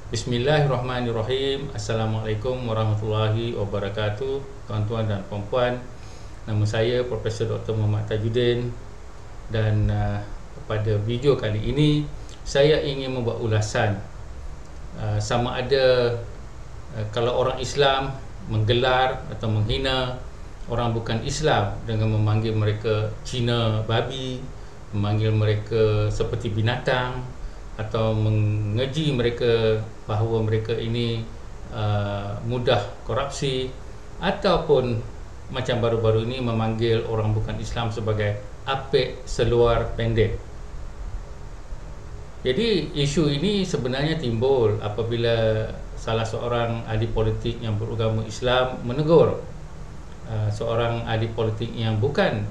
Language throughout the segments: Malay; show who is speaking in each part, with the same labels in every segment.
Speaker 1: Bismillahirrahmanirrahim. Assalamualaikum warahmatullahi wabarakatuh. Tuan-tuan dan puan-puan, nama saya Profesor Dr. Muhammad Tajuddin. Dan pada video kali ini saya ingin membuat ulasan sama ada kalau orang Islam menggelar atau menghina orang bukan Islam dengan memanggil mereka Cina babi, memanggil mereka seperti binatang, atau mengeji mereka bahawa mereka ini mudah korupsi, ataupun macam baru-baru ini memanggil orang bukan Islam sebagai apek seluar pendek. Jadi isu ini sebenarnya timbul apabila salah seorang ahli politik yang beragama Islam menegur seorang ahli politik yang bukan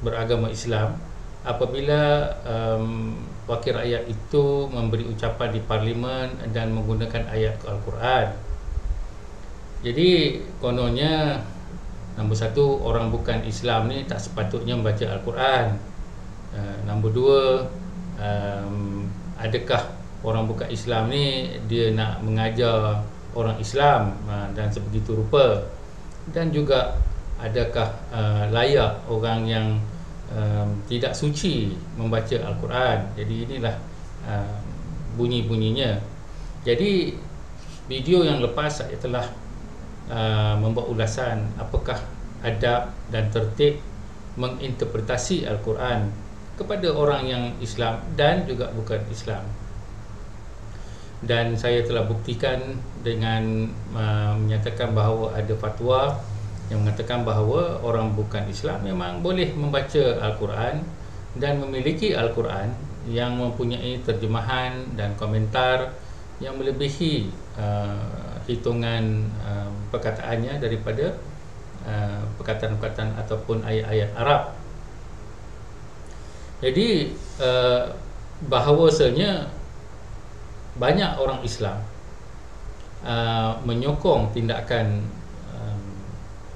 Speaker 1: beragama Islam apabila wakil rakyat itu memberi ucapan di parlimen dan menggunakan ayat Al-Quran. Jadi kononnya, nombor satu, orang bukan Islam ni tak sepatutnya membaca Al-Quran. Nombor dua, adakah orang bukan Islam ni dia nak mengajar orang Islam dan sebegitu rupa. Dan juga adakah layak orang yang tidak suci membaca Al-Quran. Jadi inilah bunyi-bunyinya. Jadi video yang lepas saya telah membuat ulasan apakah adab dan tertib menginterpretasi Al-Quran kepada orang yang Islam dan juga bukan Islam. Dan saya telah buktikan dengan menyatakan bahawa ada fatwa yang mengatakan bahawa orang bukan Islam memang boleh membaca Al-Quran dan memiliki Al-Quran yang mempunyai terjemahan dan komentar yang melebihi hitungan perkataannya daripada perkataan-perkataan ataupun ayat-ayat Arab. Jadi bahawasanya banyak orang Islam menyokong tindakan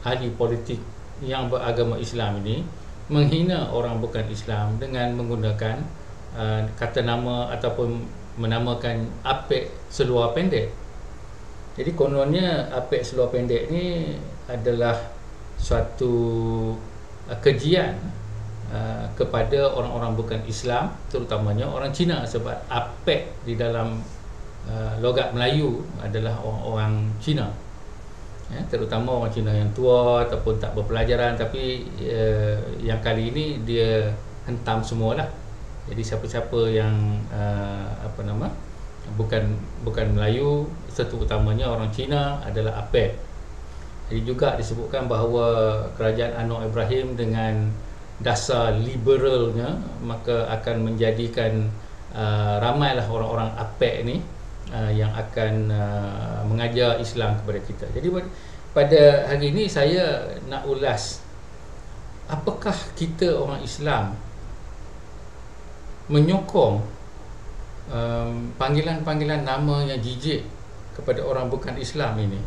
Speaker 1: ahli politik yang beragama Islam ini menghina orang bukan Islam dengan menggunakan kata nama ataupun menamakan apek seluar pendek. Jadi kononnya apek seluar pendek ni adalah suatu kejian kepada orang-orang bukan Islam, terutamanya orang Cina, sebab apek di dalam logat Melayu adalah orang-orang Cina. Terutama orang Cina yang tua ataupun tak berpelajaran, tapi yang kali ini dia hentam semualah. Jadi siapa-siapa yang bukan Melayu, terutamanya orang Cina, adalah apek. Jadi juga disebutkan bahawa kerajaan Anwar Ibrahim dengan dasar liberalnya maka akan menjadikan ramailah orang-orang apek ni yang akan mengajar Islam kepada kita. Jadi pada hari ini saya nak ulas apakah kita orang Islam menyokong panggilan-panggilan nama yang jijik kepada orang bukan Islam ini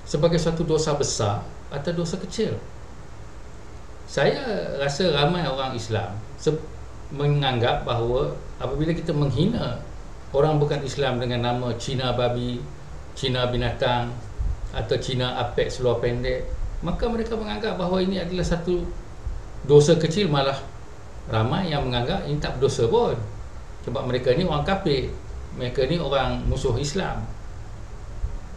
Speaker 1: sebagai satu dosa besar atau dosa kecil. Saya rasa ramai orang Islam menganggap bahawa apabila kita menghina orang bukan Islam dengan nama Cina babi, Cina binatang atau Cina apek seluar pendek, maka mereka menganggap bahawa ini adalah satu dosa kecil. Malah ramai yang menganggap ini tak berdosa pun, sebab mereka ni orang kafir, mereka ni orang musuh Islam.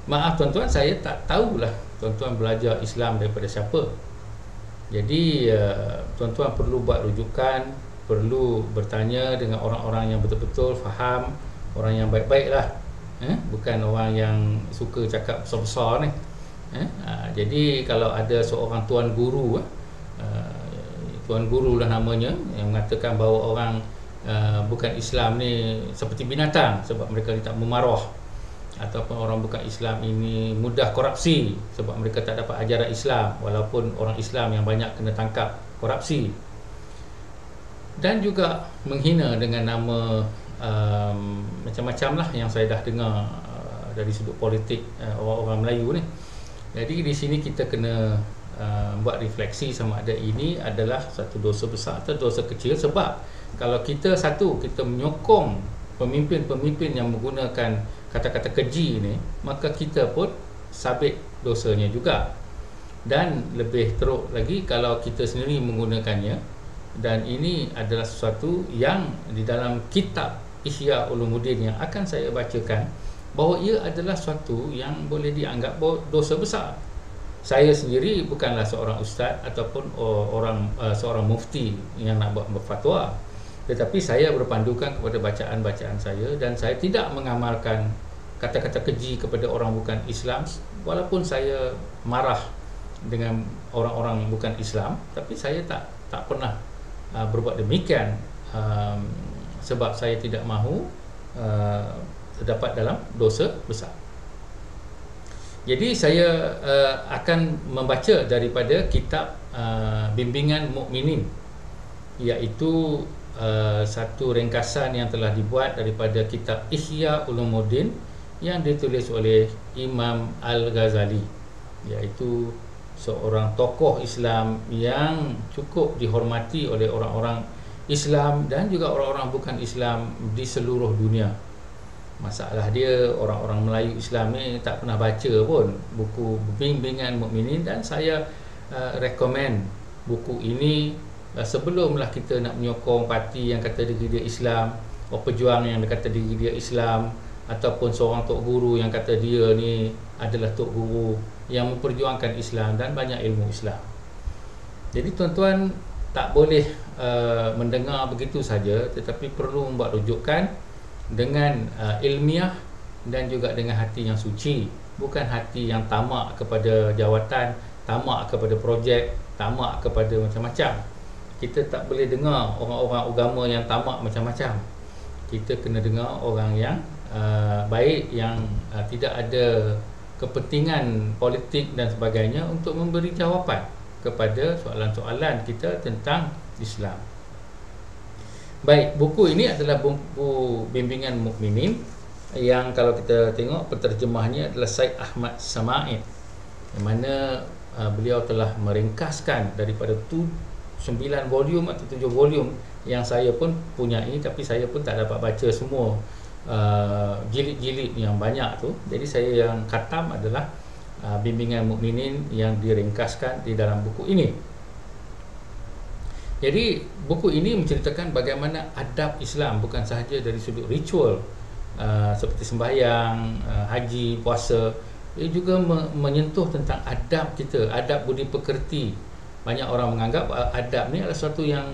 Speaker 1: Maaf tuan-tuan, saya tak tahulah tuan-tuan belajar Islam daripada siapa. Jadi tuan-tuan perlu buat rujukan, perlu bertanya dengan orang-orang yang betul-betul faham, orang yang baik-baik lah, bukan orang yang suka cakap besar-besar ni. Jadi kalau ada seorang tuan guru, tuan guru lah namanya, yang mengatakan bahawa orang bukan Islam ni seperti binatang sebab mereka ni tak memarah, ataupun orang bukan Islam ini mudah korupsi sebab mereka tak dapat ajaran Islam, walaupun orang Islam yang banyak kena tangkap korupsi, dan juga menghina dengan nama macam-macam lah yang saya dah dengar dari sudut politik orang-orang Melayu ni. Jadi di sini kita kena buat refleksi sama ada ini adalah satu dosa besar atau dosa kecil. Sebab kalau kita menyokong pemimpin-pemimpin yang menggunakan kata-kata keji ini, maka kita pun sabit dosanya juga. Dan lebih teruk lagi kalau kita sendiri menggunakannya. Dan ini adalah sesuatu yang di dalam kitab Ihya Ulumuddin yang akan saya bacakan, bahawa ia adalah sesuatu yang boleh dianggap dosa besar. Saya sendiri bukanlah seorang ustaz ataupun seorang mufti yang nak buat berfatwa, tetapi saya berpandukan kepada bacaan-bacaan saya, dan saya tidak mengamalkan kata-kata keji kepada orang bukan Islam, walaupun saya marah dengan orang-orang bukan Islam, tapi saya tak pernah berbuat demikian, sebab saya tidak mahu terdapat dalam dosa besar. Jadi saya akan membaca daripada kitab Bimbingan Mukminin, iaitu satu ringkasan yang telah dibuat daripada kitab Ihya Ulumuddin yang ditulis oleh Imam Al-Ghazali, iaitu seorang tokoh Islam yang cukup dihormati oleh orang-orang Islam dan juga orang-orang bukan Islam di seluruh dunia. Masalah dia, orang-orang Melayu Islam ni tak pernah baca pun buku Bimbingan Mukminin, dan saya recommend buku ini sebelumlah kita nak menyokong parti yang kata diri dia Islam, pejuang yang kata diri dia Islam, ataupun seorang tok guru yang kata dia ni adalah tok guru yang memperjuangkan Islam dan banyak ilmu Islam. Jadi tuan-tuan tak boleh mendengar begitu saja, tetapi perlu membuat rujukan dengan ilmiah dan juga dengan hati yang suci, bukan hati yang tamak kepada jawatan, tamak kepada projek, tamak kepada macam-macam. Kita tak boleh dengar orang-orang agama yang tamak macam-macam. Kita kena dengar orang yang baik, yang tidak ada kepentingan politik dan sebagainya, untuk memberi jawapan kepada soalan-soalan kita tentang Islam. Baik, buku ini adalah buku Bimbingan Mukminin yang kalau kita tengok penterjemahnya adalah Syed Ahmad Sama'id, yang mana beliau telah meringkaskan daripada 9 volume atau 7 volume yang saya pun punyai, tapi saya pun tak dapat baca semua jilid-jilid yang banyak tu. Jadi saya yang khatam adalah Bimbingan Mukminin yang diringkaskan di dalam buku ini. Jadi buku ini menceritakan bagaimana adab Islam, bukan sahaja dari sudut ritual seperti sembahyang, haji, puasa. Ia juga menyentuh tentang adab kita, adab budi pekerti. Banyak orang menganggap adab ni adalah sesuatu yang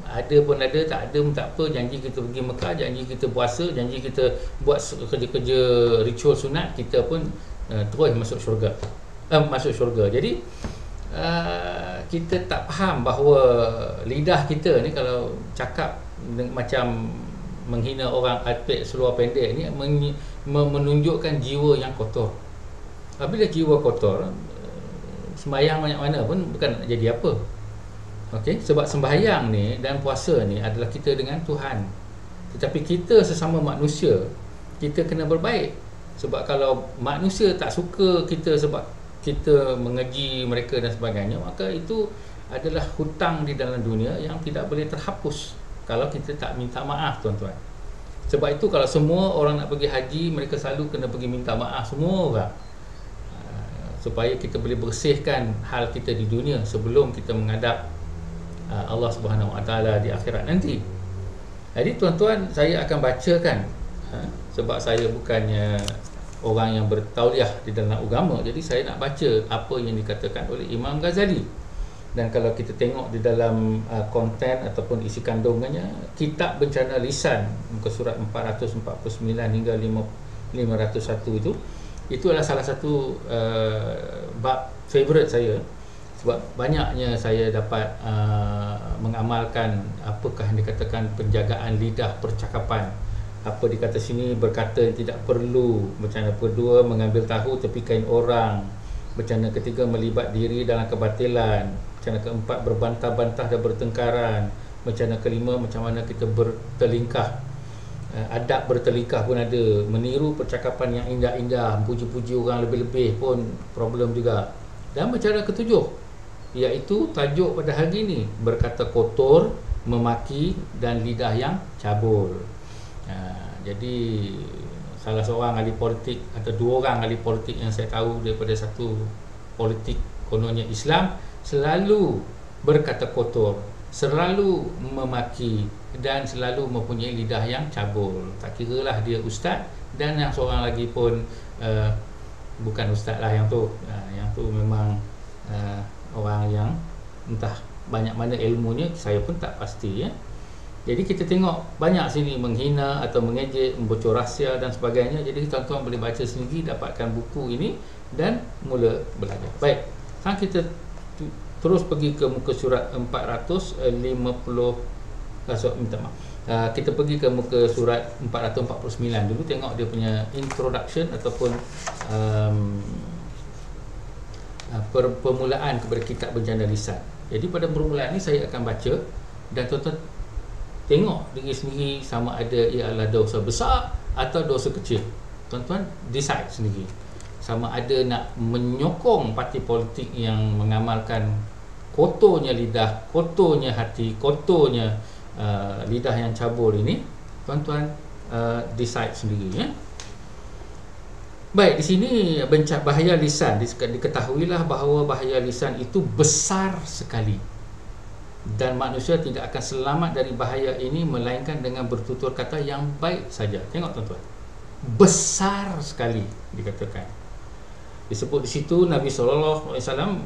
Speaker 1: ada pun ada, tak ada pun tak apa. Janji kita pergi Mekah, janji kita puasa, janji kita buat kerja-kerja ritual sunat, kita pun terus masuk syurga. Masuk syurga. Jadi kita tak faham bahawa lidah kita ni kalau cakap macam menghina orang atlet seluar pendek ni menunjukkan jiwa yang kotor. Apabila jiwa kotor, sembahyang banyak mana pun bukan nak jadi apa. Okey, sebab sembahyang ni dan puasa ni adalah kita dengan Tuhan. Tetapi kita sesama manusia, kita kena berbaik. Sebab kalau manusia tak suka kita sebab kita mengeji mereka dan sebagainya, maka itu adalah hutang di dalam dunia yang tidak boleh terhapus kalau kita tak minta maaf, tuan-tuan. Sebab itu kalau semua orang nak pergi haji, mereka selalu kena pergi minta maaf semua orang, supaya kita boleh bersihkan hal kita di dunia sebelum kita menghadap Allah Subhanahu Wa Taala di akhirat nanti. Jadi tuan-tuan, saya akan bacakan, sebab saya bukannya orang yang bertauliah di dalam agama, jadi saya nak baca apa yang dikatakan oleh Imam Ghazali. Dan kalau kita tengok di dalam konten ataupun isi kandungannya, kitab Bencana Lisan muka surat 449 hingga 501 itu adalah salah satu bab favourite saya, sebab banyaknya saya dapat mengamalkan apakah yang dikatakan penjagaan lidah percakapan. Apa dikata sini, berkata yang tidak perlu. Bencana kedua, mengambil tahu tepi kain orang. Bencana ketiga, melibat diri dalam kebatilan. Bencana keempat, berbantah-bantah dan bertengkaran. Bencana kelima, macam mana kita bertelingkah. Adab bertelingkah pun ada. Meniru percakapan yang indah-indah, puji-puji orang lebih-lebih pun problem juga. Dan bencana ketujuh, iaitu tajuk pada hari ini, berkata kotor, memaki dan lidah yang cabul. Jadi salah seorang ahli politik atau dua orang ahli politik yang saya tahu daripada satu politik kononnya Islam selalu berkata kotor, selalu memaki dan selalu mempunyai lidah yang cabul. Tak kiralah dia ustaz, dan yang seorang lagi pun bukan ustaz lah yang tu. Yang tu memang orang yang entah banyak mana ilmunya, saya pun tak pasti ya. Jadi kita tengok banyak sini menghina atau mengejek, membocor rahsia dan sebagainya. Jadi tuan-tuan boleh baca sendiri, dapatkan buku ini dan mula belajar. Baik, sekarang kita terus pergi ke muka surat 450. Minta maaf. Kita pergi ke muka surat 449 dulu, tengok dia punya introduction ataupun permulaan kepada kitab Berjana Lisan. Jadi pada permulaan ni saya akan baca dan tuan-tuan tengok diri sendiri sama ada ia adalah dosa besar atau dosa kecil. Tuan-tuan decide sendiri sama ada nak menyokong parti politik yang mengamalkan kotornya lidah, kotornya hati, kotornya lidah yang cabul ini. Tuan-tuan decide sendiri ya. Baik, di sini bahaya lisan, diketahuilah bahawa bahaya lisan itu besar sekali dan manusia tidak akan selamat dari bahaya ini melainkan dengan bertutur kata yang baik saja. Tengok tuan-tuan, besar sekali dikatakan. Disebut di situ Nabi SAW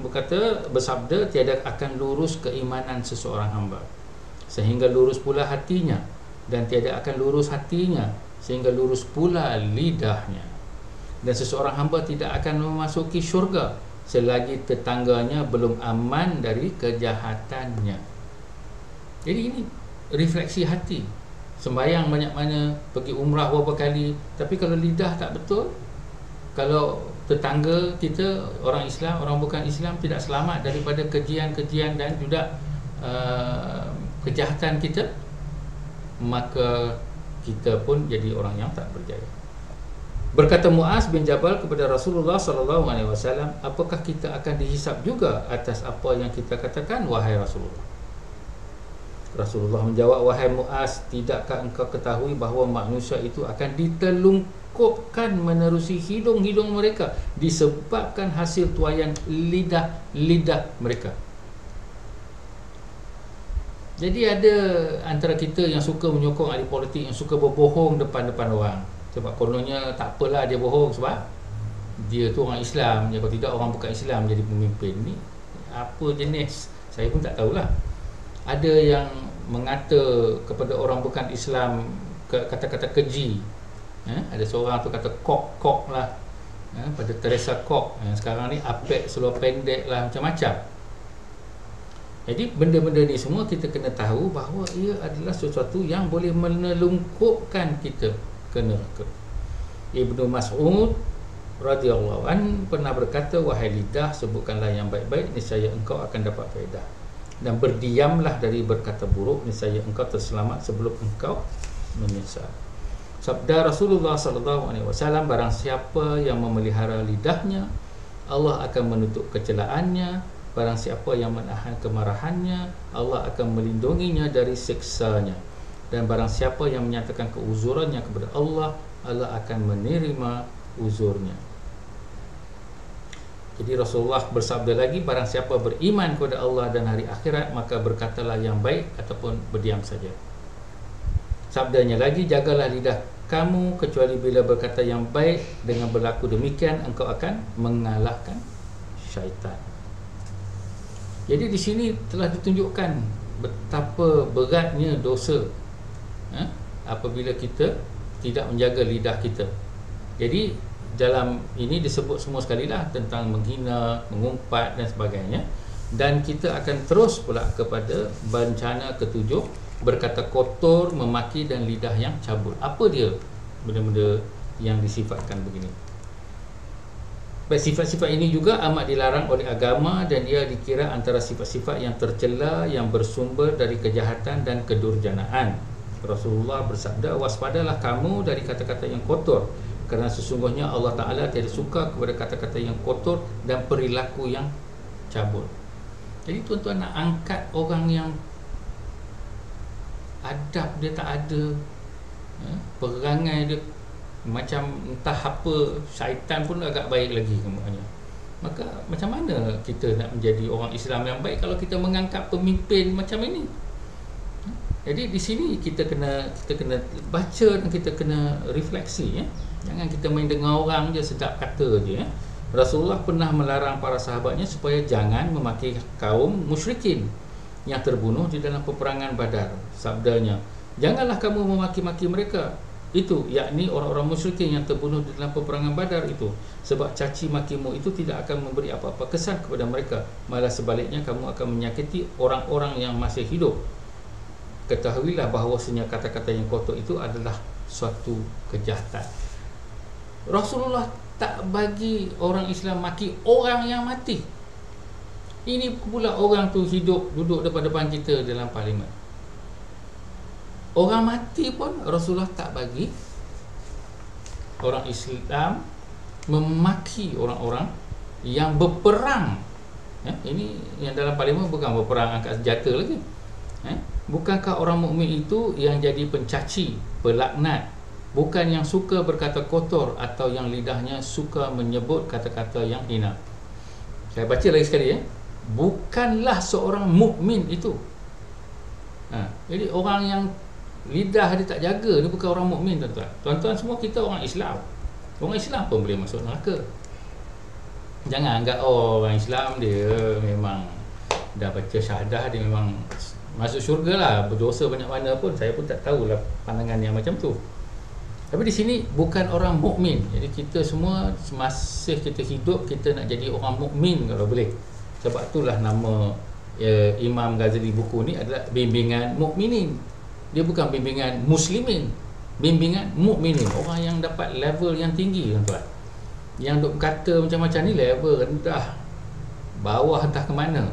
Speaker 1: berkata, bersabda, tiada akan lurus keimanan seseorang hamba sehingga lurus pula hatinya, dan tiada akan lurus hatinya sehingga lurus pula lidahnya, dan seseorang hamba tidak akan memasuki syurga selagi tetangganya belum aman dari kejahatannya. Jadi ini refleksi hati. Sembayang banyak mana, pergi umrah berapa kali, tapi kalau lidah tak betul, kalau tetangga kita orang Islam, orang bukan Islam tidak selamat daripada kejian-kejian dan juga kejahatan kita, maka kita pun jadi orang yang tak berjaya. Berkata Muaz bin Jabal kepada Rasulullah SAW, apakah kita akan dihisap juga atas apa yang kita katakan, wahai Rasulullah? Rasulullah menjawab, wahai Muaz, tidakkah engkau ketahui bahawa manusia itu akan ditelungkupkan menerusi hidung-hidung mereka disebabkan hasil tuaian lidah mereka. Jadi ada antara kita yang suka menyokong ahli politik, yang suka berbohong depan-depan orang. Sebab kononnya tak apalah dia bohong sebab dia tu orang Islam, kalau tidak orang bukan Islam jadi pemimpin. Ni apa jenis, saya pun tak tahulah. Ada yang mengata kepada orang bukan Islam kata-kata keji. Ada seorang tu kata kok lah, pada Teresa Kok. Sekarang ni apek seluar pendek lah, macam-macam. Jadi benda-benda ni semua kita kena tahu bahawa ia adalah sesuatu yang boleh menelungkupkan kita ke neraka. Ibnu Mas'ud radhiyallahu an pernah berkata, wahai lidah, sebutkanlah yang baik-baik, niscaya engkau akan dapat faedah, dan berdiamlah dari berkata buruk, niscaya engkau terselamat sebelum engkau menyesal. Sabda Rasulullah SAW, barang siapa yang memelihara lidahnya, Allah akan menutup kecelaannya. Barang siapa yang menahan kemarahannya, Allah akan melindunginya dari siksanya. Dan barang siapa yang menyatakan keuzurannya kepada Allah, Allah akan menerima uzurnya. Jadi Rasulullah bersabda lagi, barang siapa beriman kepada Allah dan hari akhirat, maka berkatalah yang baik ataupun berdiam saja. Sabdanya lagi, jagalah lidah kamu kecuali bila berkata yang baik. Dengan berlaku demikian engkau akan mengalahkan syaitan. Jadi di sini telah ditunjukkan betapa beratnya dosa apabila kita tidak menjaga lidah kita. Jadi dalam ini disebut semua sekali lah tentang menghina, mengumpat dan sebagainya. Dan kita akan terus pula kepada bencana ketujuh, berkata kotor, memaki dan lidah yang cabul. Apa dia benda-benda yang disifatkan begini? Sifat-sifat ini juga amat dilarang oleh agama dan ia dikira antara sifat-sifat yang tercela yang bersumber dari kejahatan dan kedurjanaan. Rasulullah bersabda, waspadalah kamu dari kata-kata yang kotor, kerana sesungguhnya Allah Ta'ala tidak suka kepada kata-kata yang kotor dan perilaku yang cabul. Jadi tuan-tuan nak angkat orang yang adab dia tak ada, Perangai dia macam entah apa, syaitan pun agak baik lagi kemudiannya. Maka macam mana kita nak menjadi orang Islam yang baik kalau kita mengangkat pemimpin macam ini? Jadi di sini kita kena baca dan kita kena refleksi, ya. Jangan kita main dengar orang je, sedap kata je, ya. Rasulullah pernah melarang para sahabatnya supaya jangan memaki kaum musyrikin yang terbunuh di dalam peperangan Badar. Sabdanya, janganlah kamu memaki-maki mereka. Itu yakni orang-orang musyrikin yang terbunuh di dalam peperangan Badar itu. Sebab caci makimu itu tidak akan memberi apa-apa kesan kepada mereka, malah sebaliknya kamu akan menyakiti orang-orang yang masih hidup. Ketahuilah bahawasanya kata-kata yang kotor itu adalah suatu kejahatan. Rasulullah tak bagi orang Islam maki orang yang mati. Ini pula orang tu hidup duduk depan-depan kita dalam parlimen. Orang mati pun Rasulullah tak bagi orang Islam memaki orang-orang yang berperang, ya. Ini yang dalam parlimen bukan berperang angkat senjata lagi, ya. Bukankah orang mukmin itu yang jadi pencaci, pelaknat, bukan yang suka berkata kotor atau yang lidahnya suka menyebut kata-kata yang hina? Saya baca lagi sekali, ya. Bukanlah seorang mukmin itu. Jadi orang yang lidah dia tak jaga, dia bukan orang mukmin, tuan-tuan. Tuan-tuan semua kita orang Islam. Orang Islam pun boleh masuk neraka. Jangan anggap orang Islam dia memang dah baca syahadah, dia memang masuk syurga lah, berdosa banyak mana pun. Saya pun tak tahulah pandangan yang macam tu. Tapi di sini bukan orang mukmin. Jadi kita semua masih kita hidup, kita nak jadi orang mukmin kalau boleh. Sebab itulah nama Imam Ghazali buku ni adalah bimbingan mukminin. Dia bukan bimbingan muslimin, bimbingan mukminin. Orang yang dapat level yang tinggi, tuan-tuan. Yang duk kata macam-macam ni level rendah, bawah entah ke mana.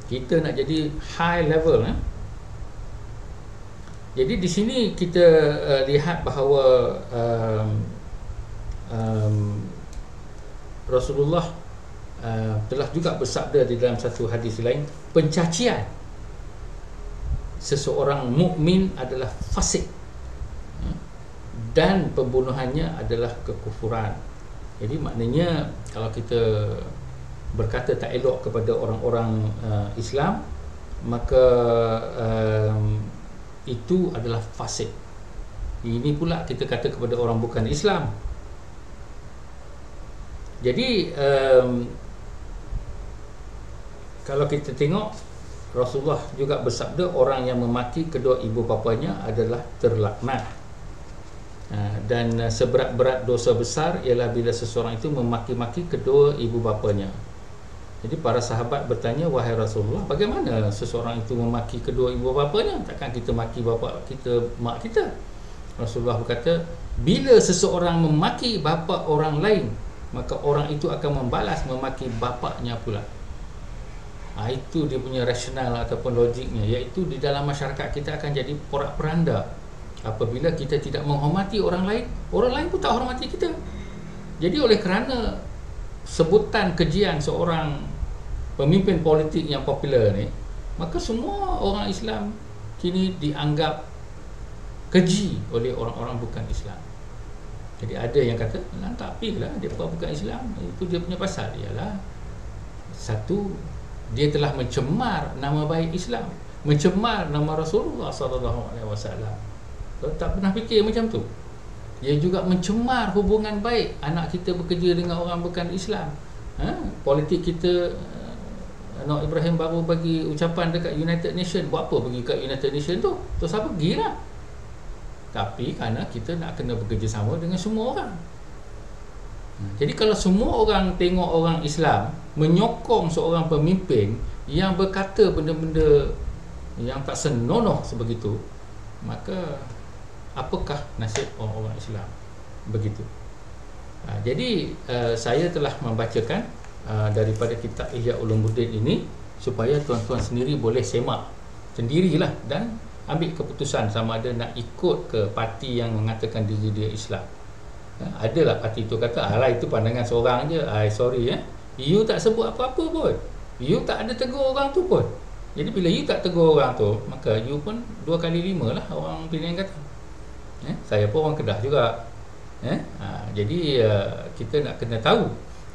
Speaker 1: Kita nak jadi high level, eh? Jadi di sini kita lihat bahawa Rasulullah telah juga bersabda di dalam satu hadis lain, pencacian seseorang mukmin adalah fasik dan pembunuhannya adalah kekufuran. Jadi maknanya kalau kita berkata tak elok kepada orang-orang Islam, maka itu adalah fasik. Ini pula kita kata kepada orang bukan Islam. Jadi kalau kita tengok, Rasulullah juga bersabda orang yang memaki kedua ibu bapanya adalah terlaknat. Dan seberat-berat dosa besar ialah bila seseorang itu memaki-maki kedua ibu bapanya. Jadi para sahabat bertanya, wahai Rasulullah, bagaimana seseorang itu memaki kedua ibu bapanya? Takkan kita maki bapa kita, mak kita? Rasulullah berkata, bila seseorang memaki bapa orang lain, maka orang itu akan membalas memaki bapaknya pula. Itu dia punya rasional ataupun logiknya, iaitu di dalam masyarakat kita akan jadi porak-peranda. Apabila kita tidak menghormati orang lain pun tak hormati kita. Jadi oleh kerana sebutan kejian seorang pemimpin politik yang popular ni, maka semua orang Islam kini dianggap keji oleh orang-orang bukan Islam. Jadi ada yang kata, tak apalah, dia bukan Islam, itu dia punya pasal. Ialah satu, dia telah mencemar nama baik Islam, mencemar nama Rasulullah SAW. Tak pernah fikir macam tu. Dia juga mencemar hubungan baik anak kita bekerja dengan orang bukan Islam. Politik kita, Anwar Ibrahim baru bagi ucapan dekat United Nations. Buat apa pergi kat United Nations tu? Terus apa? Pergilah. Tapi kerana kita nak kena bekerjasama dengan semua orang. Jadi kalau semua orang tengok orang Islam menyokong seorang pemimpin yang berkata benda-benda yang tak senonoh sebegitu, maka apakah nasib orang-orang Islam? Begitu. Jadi saya telah membacakan daripada kitab Ihya Ulumuddin ini supaya tuan-tuan sendiri boleh semak sendirilah dan ambil keputusan sama ada nak ikut ke parti yang mengatakan diri dia Islam. Adalah parti itu kata, alah itu pandangan seorang je, sorry you tak sebut apa-apa pun, you tak ada tegur orang tu pun. Jadi bila you tak tegur orang tu, maka you pun 2 kali 5 lah orang pilihan kata. Saya pun orang Kedah juga. Jadi kita nak kena tahu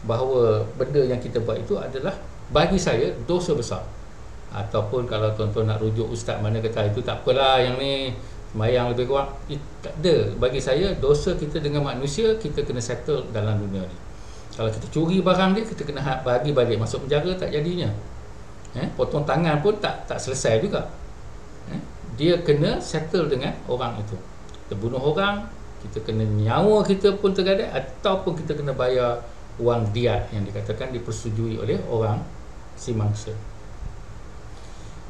Speaker 1: bahawa benda yang kita buat itu adalah bagi saya dosa besar. Ataupun kalau tuan-tuan nak rujuk ustaz mana kata itu tak apalah, yang ni sembahyang lebih kurang, tak ada. Bagi saya dosa kita dengan manusia kita kena settle dalam dunia ni. Kalau kita curi barang dia, kita kena bagi balik, masuk penjara tak jadinya. Potong tangan pun tak selesai juga. Dia kena settle dengan orang itu. Kita bunuh orang, kita kena nyawa kita pun tergadai, ataupun kita kena bayar wang diat yang dikatakan dipersetujui oleh orang si mangsa.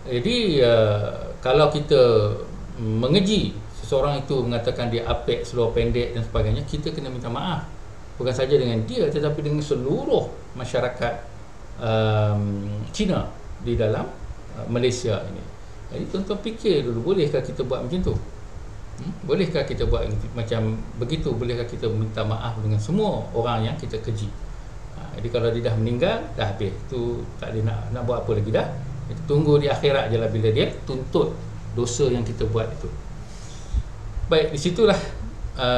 Speaker 1: Jadi kalau kita mengeji seseorang itu mengatakan dia apek, seluar pendek dan sebagainya, kita kena minta maaf. Bukan saja dengan dia, tetapi dengan seluruh masyarakat Cina di dalam Malaysia ini. Jadi tuan-tuan fikir dulu, bolehkah kita buat macam tu? Bolehkah kita buat macam begitu? Bolehkah kita minta maaf dengan semua orang yang kita keji? Jadi kalau dia dah meninggal, dah habis. Itu tak ada nak buat apa lagi dah. Kita tunggu di akhirat je lah bila dia tuntut dosa yang kita buat itu. Baik, di situlah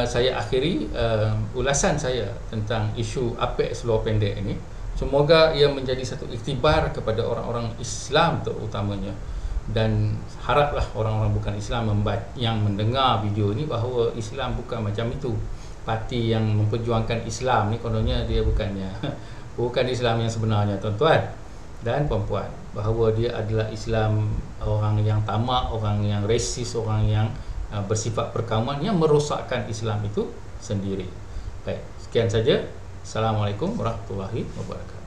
Speaker 1: saya akhiri ulasan saya tentang isu apek seluar pendek ini. Semoga ia menjadi satu iktibar kepada orang-orang Islam terutamanya, dan haraplah orang-orang bukan Islam yang mendengar video ini bahawa Islam bukan macam itu. Parti yang memperjuangkan Islam ni kononnya dia bukan Islam yang sebenarnya, tuan-tuan dan puan-puan, bahawa dia adalah Islam orang yang tamak, orang yang resis, orang yang bersifat perkauman yang merosakkan Islam itu sendiri. Baik, sekian saja. Assalamualaikum warahmatullahi wabarakatuh.